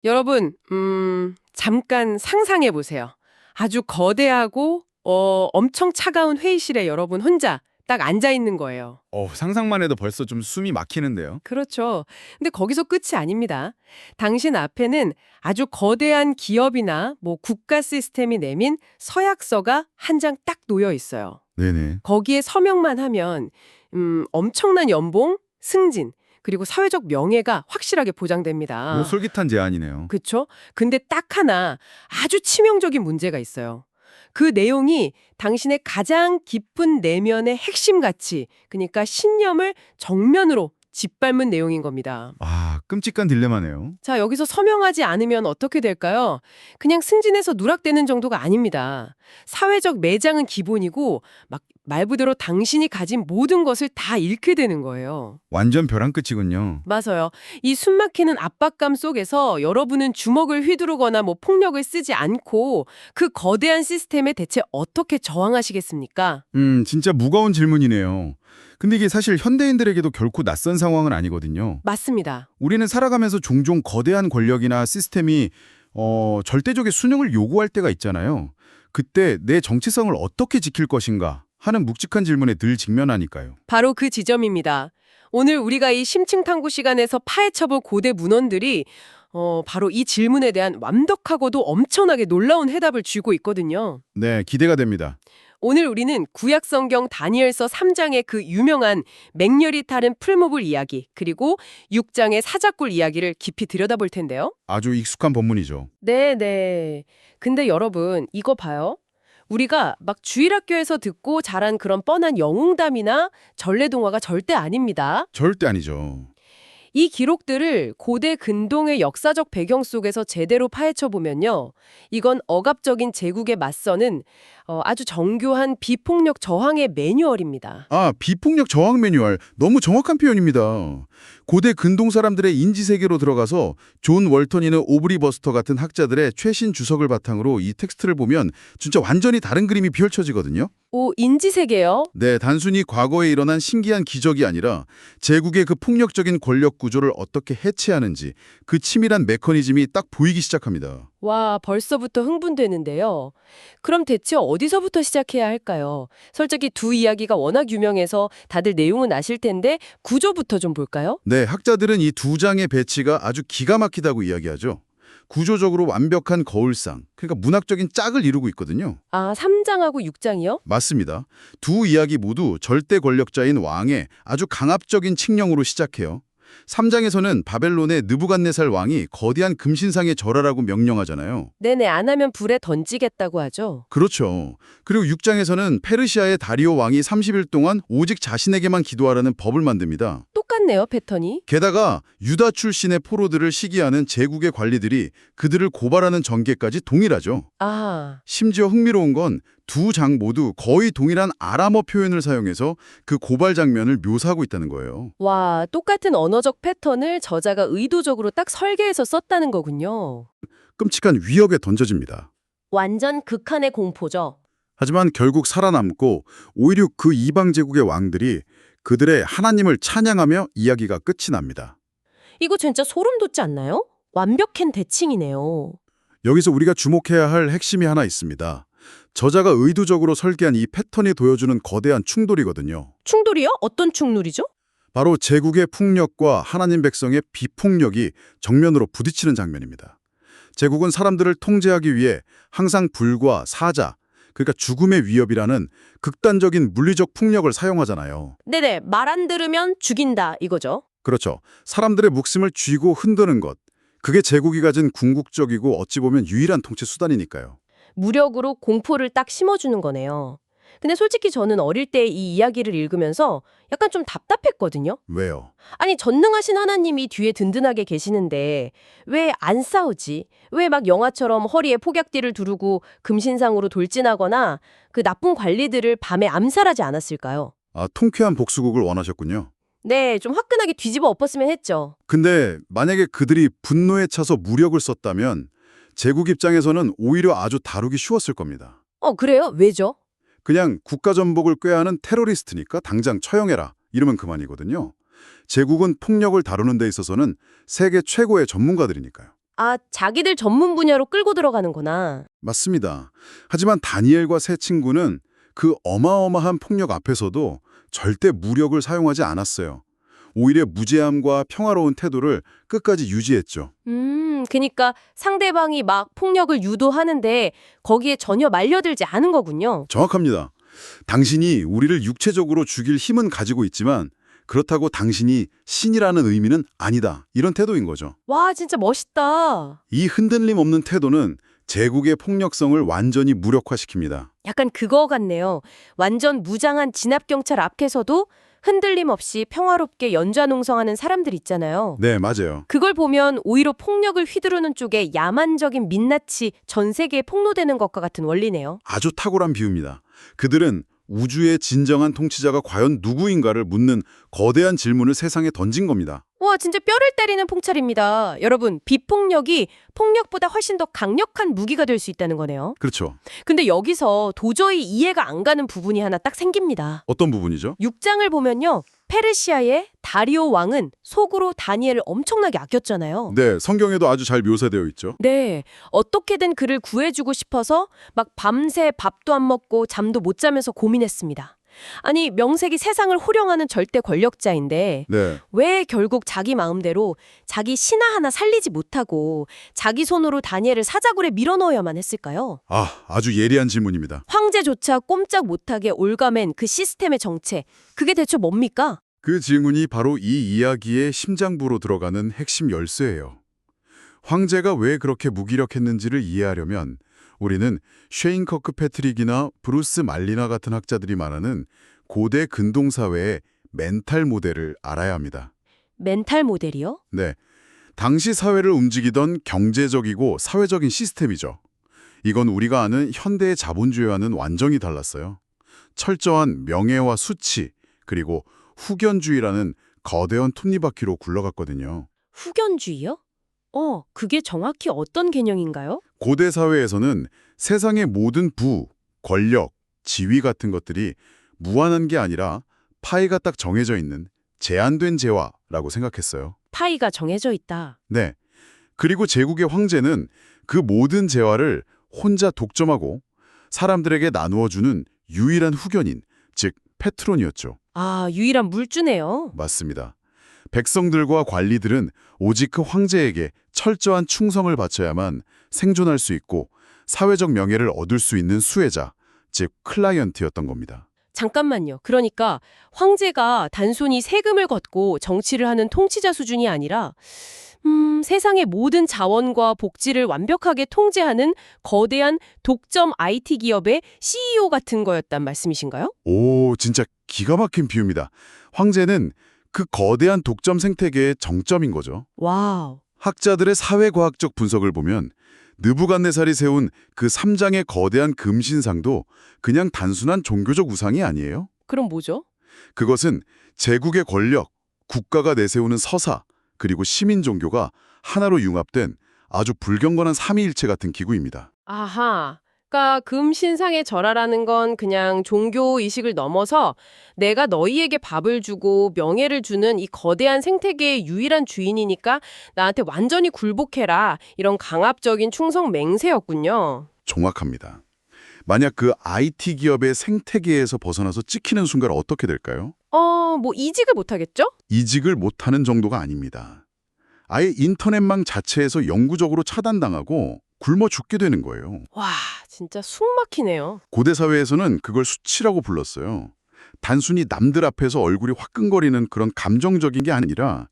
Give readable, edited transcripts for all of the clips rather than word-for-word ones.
여러분, 잠깐 상상해 보세요. 아주 거대하고 엄청 차가운 회의실에 여러분 혼자 딱 앉아 있는 거예요. 상상만 해도 벌써 좀 숨이 막히는데요. 그렇죠. 근데 거기서 끝이 아닙니다. 당신 앞에는 아주 거대한 기업이나 뭐 국가 시스템이 내민 서약서가 한 장 딱 놓여 있어요. 네네. 거기에 서명만 하면 엄청난 연봉, 승진, 그리고 사회적 명예가 확실하게 보장됩니다. 솔깃한 제안이네요. 그쵸? 근데 딱 하나 아주 치명적인 문제가 있어요. 그 내용이 당신의 가장 깊은 내면의 핵심 가치, 그러니까 신념을 정면으로 짓밟은 내용인 겁니다. 끔찍한 딜레마네요. 자, 여기서 서명하지 않으면 어떻게 될까요? 그냥 승진해서 누락되는 정도가 아닙니다. 사회적 매장은 기본이고 막 말 그대로 당신이 가진 모든 것을 다 잃게 되는 거예요. 완전 벼랑 끝이군요. 맞아요. 이 숨막히는 압박감 속에서 여러분은 주먹을 휘두르거나 뭐 폭력을 쓰지 않고 그 거대한 시스템에 대체 어떻게 저항하시겠습니까? 진짜 무거운 질문이네요. 근데 이게 사실 현대인들에게도 결코 낯선 상황은 아니거든요. 맞습니다. 우리는 살아가면서 종종 거대한 권력이나 시스템이 절대적인 순응을 요구할 때가 있잖아요. 그때 내 정체성을 어떻게 지킬 것인가 하는 묵직한 질문에 늘 직면하니까요. 바로 그 지점입니다. 오늘 우리가 이 심층 탐구 시간에서 파헤쳐볼 고대 문헌들이 바로 이 질문에 대한 완벽하고도 엄청나게 놀라운 해답을 쥐고 있거든요. 네, 기대가 됩니다. 오늘 우리는 구약성경 다니엘서 3장의 그 유명한 맹렬히 타른 풀무불 이야기, 그리고 6장의 사자굴 이야기를 깊이 들여다볼 텐데요. 아주 익숙한 본문이죠. 네네. 근데 여러분, 이거 봐요. 우리가 막 주일학교에서 듣고 자란 그런 뻔한 영웅담이나 전래동화가 절대 아닙니다. 절대 아니죠. 이 기록들을 고대 근동의 역사적 배경 속에서 제대로 파헤쳐 보면요. 이건 억압적인 제국에 맞서는 아주 정교한 비폭력 저항의 매뉴얼입니다. 비폭력 저항 매뉴얼. 너무 정확한 표현입니다. 고대 근동 사람들의 인지 세계로 들어가서 존 월턴이나 오브리 버스터 같은 학자들의 최신 주석을 바탕으로 이 텍스트를 보면 진짜 완전히 다른 그림이 펼쳐지거든요. 오, 인지세계요? 네, 단순히 과거에 일어난 신기한 기적이 아니라 제국의 그 폭력적인 권력 구조를 어떻게 해체하는지 그 치밀한 메커니즘이 딱 보이기 시작합니다. 와, 벌써부터 흥분되는데요. 그럼 대체 어디서부터 시작해야 할까요? 솔직히 두 이야기가 워낙 유명해서 다들 내용은 아실 텐데 구조부터 좀 볼까요? 네, 학자들은 이 두 장의 배치가 아주 기가 막히다고 이야기하죠. 구조적으로 완벽한 거울상, 그러니까 문학적인 짝을 이루고 있거든요. 3장하고 6장이요? 맞습니다. 두 이야기 모두 절대 권력자인 왕의 아주 강압적인 칙령으로 시작해요. 3장에서는 바벨론의 느부갓네살 왕이 거대한 금신상에 절하라고 명령하잖아요. 네네, 안 하면 불에 던지겠다고 하죠. 그렇죠. 그리고 6장에서는 페르시아의 다리오 왕이 30일 동안 오직 자신에게만 기도하라는 법을 만듭니다. 똑같네요, 패턴이. 게다가 유다 출신의 포로들을 시기하는 제국의 관리들이 그들을 고발하는 전개까지 동일하죠. 심지어 흥미로운 건 두 장 모두 거의 동일한 아람어 표현을 사용해서 그 고발 장면을 묘사하고 있다는 거예요. 와, 똑같은 언어적 패턴을 저자가 의도적으로 딱 설계해서 썼다는 거군요. 끔찍한 위협에 던져집니다. 완전 극한의 공포죠. 하지만 결국 살아남고 오히려 그 이방 제국의 왕들이 그들의 하나님을 찬양하며 이야기가 끝이 납니다. 이거 진짜 소름 돋지 않나요? 완벽한 대칭이네요. 여기서 우리가 주목해야 할 핵심이 하나 있습니다. 저자가 의도적으로 설계한 이 패턴이 보여주는 거대한 충돌이거든요. 충돌이요? 어떤 충돌이죠? 바로 제국의 폭력과 하나님 백성의 비폭력이 정면으로 부딪히는 장면입니다. 제국은 사람들을 통제하기 위해 항상 불과 사자, 그러니까 죽음의 위협이라는 극단적인 물리적 폭력을 사용하잖아요. 네네, 말 안 들으면 죽인다 이거죠. 그렇죠. 사람들의 목숨을 쥐고 흔드는 것. 그게 제국이 가진 궁극적이고 어찌 보면 유일한 통치 수단이니까요. 무력으로 공포를 딱 심어주는 거네요. 근데 솔직히 저는 어릴 때 이 이야기를 읽으면서 약간 좀 답답했거든요. 왜요? 아니, 전능하신 하나님이 뒤에 든든하게 계시는데 왜 안 싸우지? 왜 막 영화처럼 허리에 폭약띠를 두르고 금신상으로 돌진하거나 그 나쁜 관리들을 밤에 암살하지 않았을까요? 통쾌한 복수국을 원하셨군요. 네, 좀 화끈하게 뒤집어 엎었으면 했죠. 근데 만약에 그들이 분노에 차서 무력을 썼다면 제국 입장에서는 오히려 아주 다루기 쉬웠을 겁니다. 그래요? 왜죠? 그냥 국가 전복을 꾀하는 테러리스트니까 당장 처형해라. 이러면 그만이거든요. 제국은 폭력을 다루는 데 있어서는 세계 최고의 전문가들이니까요. 아, 자기들 전문 분야로 끌고 들어가는구나. 맞습니다. 하지만 다니엘과 세 친구는 그 어마어마한 폭력 앞에서도 절대 무력을 사용하지 않았어요. 오히려 무제함과 평화로운 태도를 끝까지 유지했죠. 그니까 상대방이 막 폭력을 유도하는데 거기에 전혀 말려들지 않은 거군요. 정확합니다. 당신이 우리를 육체적으로 죽일 힘은 가지고 있지만 그렇다고 당신이 신이라는 의미는 아니다. 이런 태도인 거죠. 와, 진짜 멋있다. 이 흔들림 없는 태도는 제국의 폭력성을 완전히 무력화시킵니다. 약간 그거 같네요. 완전 무장한 진압경찰 앞에서도 흔들림 없이 평화롭게 연좌농성하는 사람들 있잖아요. 네, 맞아요. 그걸 보면 오히려 폭력을 휘두르는 쪽에 야만적인 민낯이 전 세계에 폭로되는 것과 같은 원리네요. 아주 탁월한 비유입니다. 그들은 우주의 진정한 통치자가 과연 누구인가를 묻는 거대한 질문을 세상에 던진 겁니다. 와, 진짜 뼈를 때리는 통찰입니다. 여러분, 비폭력이 폭력보다 훨씬 더 강력한 무기가 될 수 있다는 거네요. 그렇죠. 근데 여기서 도저히 이해가 안 가는 부분이 하나 딱 생깁니다. 어떤 부분이죠? 6장을 보면요. 페르시아의 다리오 왕은 속으로 다니엘을 엄청나게 아꼈잖아요. 네, 성경에도 아주 잘 묘사되어 있죠. 네, 어떻게든 그를 구해주고 싶어서 막 밤새 밥도 안 먹고 잠도 못 자면서 고민했습니다. 아니, 명색이 세상을 호령하는 절대 권력자인데 네, 왜 결국 자기 마음대로 자기 신하 하나 살리지 못하고 자기 손으로 다니엘을 사자굴에 밀어넣어야만 했을까요? 아주 예리한 질문입니다. 황제조차 꼼짝 못하게 올가맨 그 시스템의 정체, 그게 대체 뭡니까? 그 질문이 바로 이 이야기의 심장부로 들어가는 핵심 열쇠예요. 황제가 왜 그렇게 무기력했는지를 이해하려면 우리는 쉐인 커크 패트릭이나 브루스 말리나 같은 학자들이 말하는 고대 근동사회의 멘탈 모델을 알아야 합니다. 멘탈 모델이요? 네, 당시 사회를 움직이던 경제적이고 사회적인 시스템이죠. 이건 우리가 아는 현대의 자본주의와는 완전히 달랐어요. 철저한 명예와 수치, 그리고 후견주의라는 거대한 톱니바퀴로 굴러갔거든요. 후견주의요? 그게 정확히 어떤 개념인가요? 고대 사회에서는 세상의 모든 부, 권력, 지위 같은 것들이 무한한 게 아니라 파이가 딱 정해져 있는 제한된 재화라고 생각했어요. 파이가 정해져 있다. 네. 그리고 제국의 황제는 그 모든 재화를 혼자 독점하고 사람들에게 나누어주는 유일한 후견인, 즉 패트론이었죠. 아, 유일한 물주네요. 맞습니다. 백성들과 관리들은 오직 그 황제에게 철저한 충성을 바쳐야만 생존할 수 있고 사회적 명예를 얻을 수 있는 수혜자, 즉 클라이언트였던 겁니다. 잠깐만요. 그러니까 황제가 단순히 세금을 걷고 정치를 하는 통치자 수준이 아니라 세상의 모든 자원과 복지를 완벽하게 통제하는 거대한 독점 IT 기업의 CEO 같은 거였단 말씀이신가요? 오, 진짜 기가 막힌 비유입니다. 황제는 그 거대한 독점 생태계의 정점인 거죠. 와우. 학자들의 사회과학적 분석을 보면 느부갓네살이 세운 그 3장의 거대한 금신상도 그냥 단순한 종교적 우상이 아니에요. 그럼 뭐죠? 그것은 제국의 권력, 국가가 내세우는 서사, 그리고 시민 종교가 하나로 융합된 아주 불경건한 삼위일체 같은 기구입니다. 아하. 그러니까 금신상의 절하라는 건 그냥 종교 의식을 넘어서 내가 너희에게 밥을 주고 명예를 주는 이 거대한 생태계의 유일한 주인이니까 나한테 완전히 굴복해라. 이런 강압적인 충성 맹세였군요. 정확합니다. 만약 그 IT 기업의 생태계에서 벗어나서 찍히는 순간 어떻게 될까요? 뭐 이직을 못하겠죠? 이직을 못하는 정도가 아닙니다. 아예 인터넷망 자체에서 영구적으로 차단당하고 굶어 죽게 되는 거예요. 와, 진짜 숨 막히네요. 고대 사회에서는 그걸 수치라고 불렀어요. 단순히 남들 앞에서 얼굴이 화끈거리는 그런 감정적인 게 아니라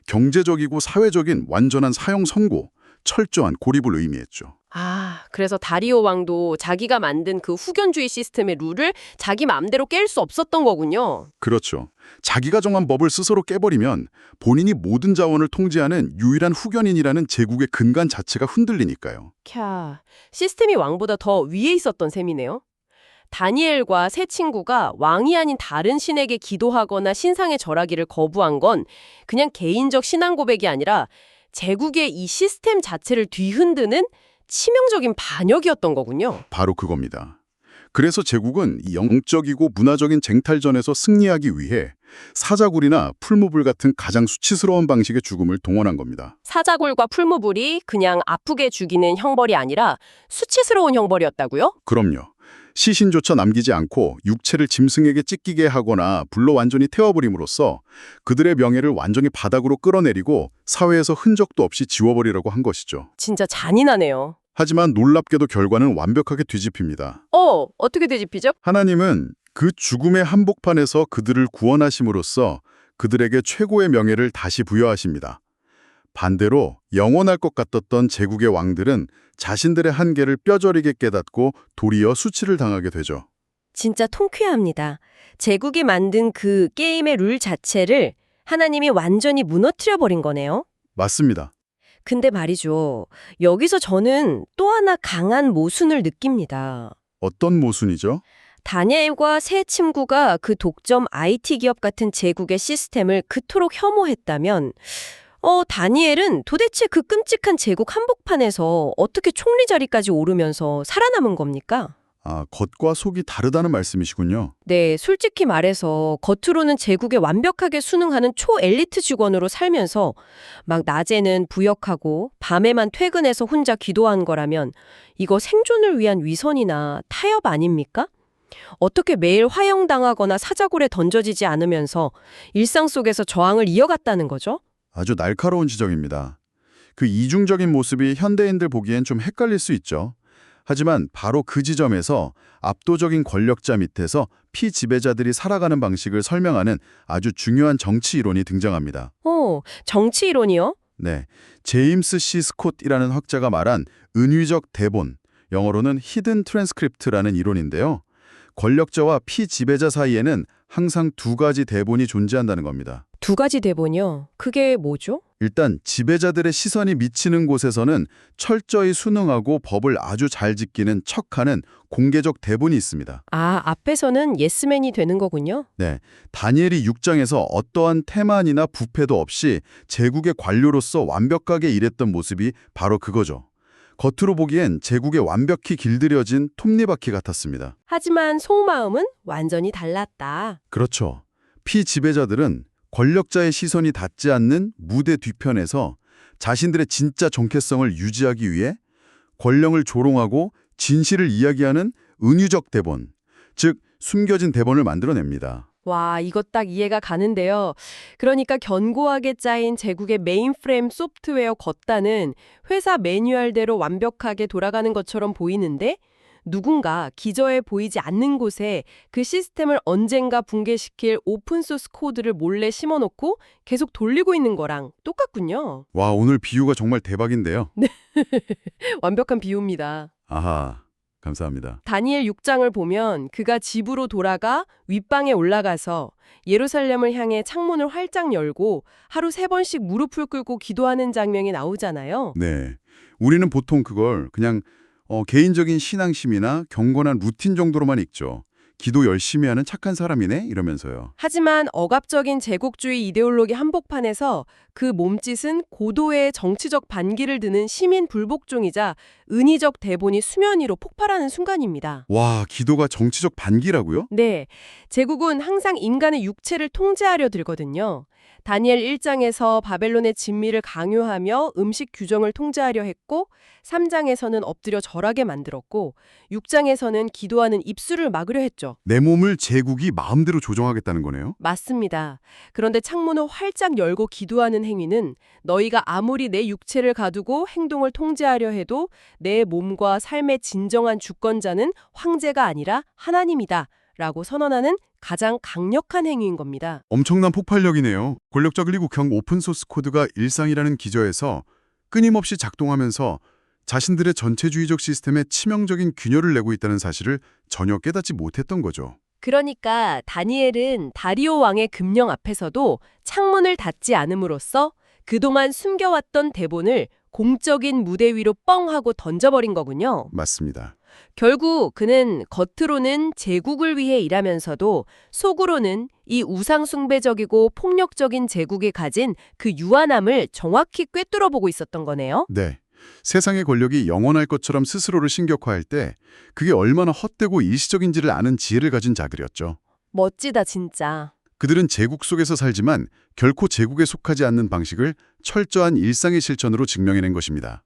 경제적이고 사회적인 완전한 사형 선고, 철저한 고립을 의미했죠. 그래서 다리오 왕도 자기가 만든 그 후견주의 시스템의 룰을 자기 마음대로 깰 수 없었던 거군요. 그렇죠. 자기가 정한 법을 스스로 깨버리면 본인이 모든 자원을 통제하는 유일한 후견인이라는 제국의 근간 자체가 흔들리니까요. 시스템이 왕보다 더 위에 있었던 셈이네요. 다니엘과 세 친구가 왕이 아닌 다른 신에게 기도하거나 신상에 절하기를 거부한 건 그냥 개인적 신앙 고백이 아니라 제국의 이 시스템 자체를 뒤흔드는 치명적인 반역이었던 거군요. 바로 그겁니다. 그래서 제국은 이 영적이고 문화적인 쟁탈전에서 승리하기 위해 사자굴이나 풀무불 같은 가장 수치스러운 방식의 죽음을 동원한 겁니다. 사자굴과 풀무불이 그냥 아프게 죽이는 형벌이 아니라 수치스러운 형벌이었다고요? 그럼요. 시신조차 남기지 않고 육체를 짐승에게 찢기게 하거나 불로 완전히 태워버림으로써 그들의 명예를 완전히 바닥으로 끌어내리고 사회에서 흔적도 없이 지워버리라고 한 것이죠. 진짜 잔인하네요. 하지만 놀랍게도 결과는 완벽하게 뒤집힙니다. 어떻게 뒤집히죠? 하나님은 그 죽음의 한복판에서 그들을 구원하심으로써 그들에게 최고의 명예를 다시 부여하십니다. 반대로 영원할 것 같았던 제국의 왕들은 자신들의 한계를 뼈저리게 깨닫고 도리어 수치를 당하게 되죠. 진짜 통쾌합니다. 제국이 만든 그 게임의 룰 자체를 하나님이 완전히 무너뜨려 버린 거네요. 맞습니다. 근데 말이죠. 여기서 저는 또 하나 강한 모순을 느낍니다. 어떤 모순이죠? 다니엘과 새 친구가 그 독점 IT 기업 같은 제국의 시스템을 그토록 혐오했다면 다니엘은 도대체 그 끔찍한 제국 한복판에서 어떻게 총리 자리까지 오르면서 살아남은 겁니까? 겉과 속이 다르다는 말씀이시군요. 네, 솔직히 말해서 겉으로는 제국에 완벽하게 순응하는 초엘리트 직원으로 살면서 막 낮에는 부역하고 밤에만 퇴근해서 혼자 기도한 거라면 이거 생존을 위한 위선이나 타협 아닙니까? 어떻게 매일 화형당하거나 사자굴에 던져지지 않으면서 일상 속에서 저항을 이어갔다는 거죠? 아주 날카로운 지적입니다. 그 이중적인 모습이 현대인들 보기엔 좀 헷갈릴 수 있죠. 하지만 바로 그 지점에서 압도적인 권력자 밑에서 피지배자들이 살아가는 방식을 설명하는 아주 중요한 정치 이론이 등장합니다. 정치 이론이요? 네, 제임스 C. 스콧이라는 학자가 말한 은위적 대본, 영어로는 히든 트랜스크립트라는 이론인데요. 권력자와 피지배자 사이에는 항상 두 가지 대본이 존재한다는 겁니다. 두 가지 대본이요? 그게 뭐죠? 일단 지배자들의 시선이 미치는 곳에서는 철저히 순응하고 법을 아주 잘 지키는 척하는 공개적 대본이 있습니다. 앞에서는 예스맨이 되는 거군요. 네, 다니엘이 6장에서 어떠한 태만이나 부패도 없이 제국의 관료로서 완벽하게 일했던 모습이 바로 그거죠. 겉으로 보기엔 제국에 완벽히 길들여진 톱니바퀴 같았습니다. 하지만 속마음은 완전히 달랐다. 그렇죠. 피지배자들은 권력자의 시선이 닿지 않는 무대 뒤편에서 자신들의 진짜 정체성을 유지하기 위해 권력을 조롱하고 진실을 이야기하는 은유적 대본, 즉 숨겨진 대본을 만들어냅니다. 와, 이거 딱 이해가 가는데요. 그러니까 견고하게 짜인 제국의 메인프레임 소프트웨어 겉단은 회사 매뉴얼대로 완벽하게 돌아가는 것처럼 보이는데 누군가 기저에 보이지 않는 곳에 그 시스템을 언젠가 붕괴시킬 오픈소스 코드를 몰래 심어놓고 계속 돌리고 있는 거랑 똑같군요. 와, 오늘 비유가 정말 대박인데요. 완벽한 비유입니다. 아하, 감사합니다. 다니엘 6장을 보면 그가 집으로 돌아가 윗방에 올라가서 예루살렘을 향해 창문을 활짝 열고 하루 3번씩 무릎을 꿇고 기도하는 장면이 나오잖아요. 네, 우리는 보통 그걸 그냥 개인적인 신앙심이나 경건한 루틴 정도로만 읽죠. 기도 열심히 하는 착한 사람이네 이러면서요. 하지만 억압적인 제국주의 이데올로기 한복판에서 그 몸짓은 고도의 정치적 반기를 드는 시민 불복종이자 은의적 대본이 수면 위로 폭발하는 순간입니다. 와, 기도가 정치적 반기라고요? 네, 제국은 항상 인간의 육체를 통제하려 들거든요. 다니엘 1장에서 바벨론의 진미를 강요하며 음식 규정을 통제하려 했고 3장에서는 엎드려 절하게 만들었고 6장에서는 기도하는 입술을 막으려 했죠. 내 몸을 제국이 마음대로 조정하겠다는 거네요? 맞습니다. 그런데 창문을 활짝 열고 기도하는 행위는 너희가 아무리 내 육체를 가두고 행동을 통제하려 해도 내 몸과 삶의 진정한 주권자는 황제가 아니라 하나님이다 라고 선언하는 가장 강력한 행위인 겁니다. 엄청난 폭발력이네요. 권력자 그리고 경 오픈소스 코드가 일상이라는 기저에서 끊임없이 작동하면서 자신들의 전체주의적 시스템에 치명적인 균열을 내고 있다는 사실을 전혀 깨닫지 못했던 거죠. 그러니까 다니엘은 다리오 왕의 금령 앞에서도 창문을 닫지 않음으로써 그동안 숨겨왔던 대본을 공적인 무대 위로 뻥 하고 던져버린 거군요. 맞습니다. 결국 그는 겉으로는 제국을 위해 일하면서도 속으로는 이 우상숭배적이고 폭력적인 제국이 가진 그 유한함을 정확히 꿰뚫어 보고 있었던 거네요. 네. 세상의 권력이 영원할 것처럼 스스로를 신격화할 때 그게 얼마나 헛되고 일시적인지를 아는 지혜를 가진 자들이었죠. 멋지다, 진짜. 그들은 제국 속에서 살지만 결코 제국에 속하지 않는 방식을 철저한 일상의 실천으로 증명해낸 것입니다.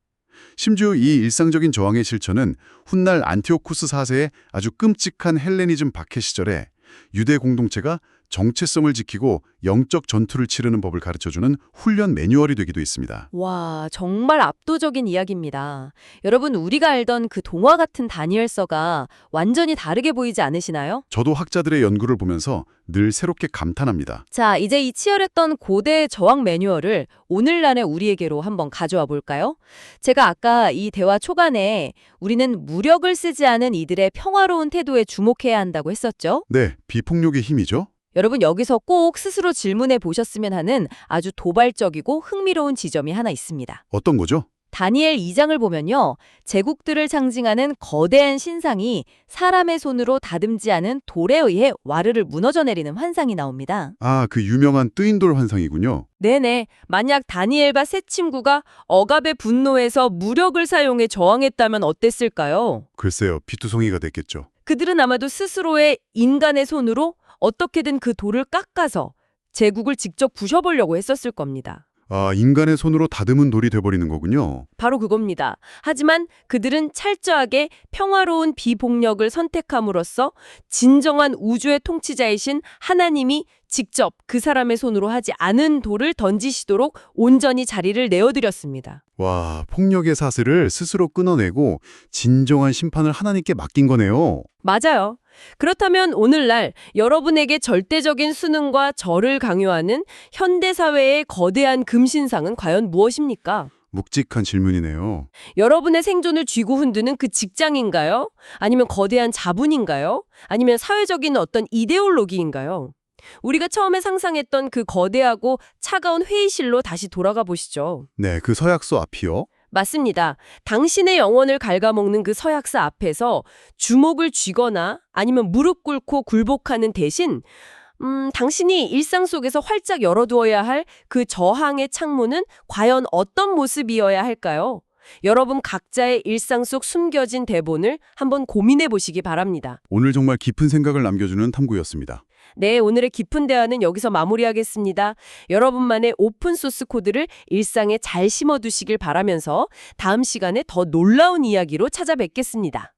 심지어 이 일상적인 저항의 실천은 훗날 안티오쿠스 4세의 아주 끔찍한 헬레니즘 박해 시절에 유대 공동체가 정체성을 지키고 영적 전투를 치르는 법을 가르쳐주는 훈련 매뉴얼이 되기도 했습니다. 와, 정말 압도적인 이야기입니다. 여러분, 우리가 알던 그 동화 같은 다니엘서가 완전히 다르게 보이지 않으시나요? 저도 학자들의 연구를 보면서 늘 새롭게 감탄합니다. 자, 이제 이 치열했던 고대 저항 매뉴얼을 오늘날의 우리에게로 한번 가져와 볼까요? 제가 아까 이 대화 초반에 우리는 무력을 쓰지 않은 이들의 평화로운 태도에 주목해야 한다고 했었죠? 네, 비폭력의 힘이죠. 여러분, 여기서 꼭 스스로 질문해 보셨으면 하는 아주 도발적이고 흥미로운 지점이 하나 있습니다. 어떤 거죠? 다니엘 2장을 보면요. 제국들을 상징하는 거대한 신상이 사람의 손으로 다듬지 않은 돌에 의해 와르르 무너져 내리는 환상이 나옵니다. 아, 그 유명한 뜨인돌 환상이군요. 네네. 만약 다니엘과 세 친구가 억압의 분노에서 무력을 사용해 저항했다면 어땠을까요? 글쎄요, 피투성이가 됐겠죠. 그들은 아마도 스스로의 인간의 손으로 어떻게든 그 돌을 깎아서 제국을 직접 부셔보려고 했었을 겁니다. 아, 인간의 손으로 다듬은 돌이 돼버리는 거군요. 바로 그겁니다. 하지만 그들은 철저하게 평화로운 비폭력을 선택함으로써 진정한 우주의 통치자이신 하나님이 직접 그 사람의 손으로 하지 않은 돌을 던지시도록 온전히 자리를 내어드렸습니다. 와, 폭력의 사슬을 스스로 끊어내고 진정한 심판을 하나님께 맡긴 거네요. 맞아요. 그렇다면 오늘날 여러분에게 절대적인 수능과 절을 강요하는 현대사회의 거대한 금신상은 과연 무엇입니까? 묵직한 질문이네요. 여러분의 생존을 쥐고 흔드는 그 직장인가요? 아니면 거대한 자본인가요? 아니면 사회적인 어떤 이데올로기인가요? 우리가 처음에 상상했던 그 거대하고 차가운 회의실로 다시 돌아가 보시죠. 네, 그 서약서 앞이요. 맞습니다. 당신의 영혼을 갉아먹는 그 서약서 앞에서 주먹을 쥐거나 아니면 무릎 꿇고 굴복하는 대신 당신이 일상 속에서 활짝 열어두어야 할 그 저항의 창문은 과연 어떤 모습이어야 할까요? 여러분 각자의 일상 속 숨겨진 대본을 한번 고민해 보시기 바랍니다. 오늘 정말 깊은 생각을 남겨주는 탐구였습니다. 네, 오늘의 깊은 대화는 여기서 마무리하겠습니다. 여러분만의 오픈소스 코드를 일상에 잘 심어두시길 바라면서 다음 시간에 더 놀라운 이야기로 찾아뵙겠습니다.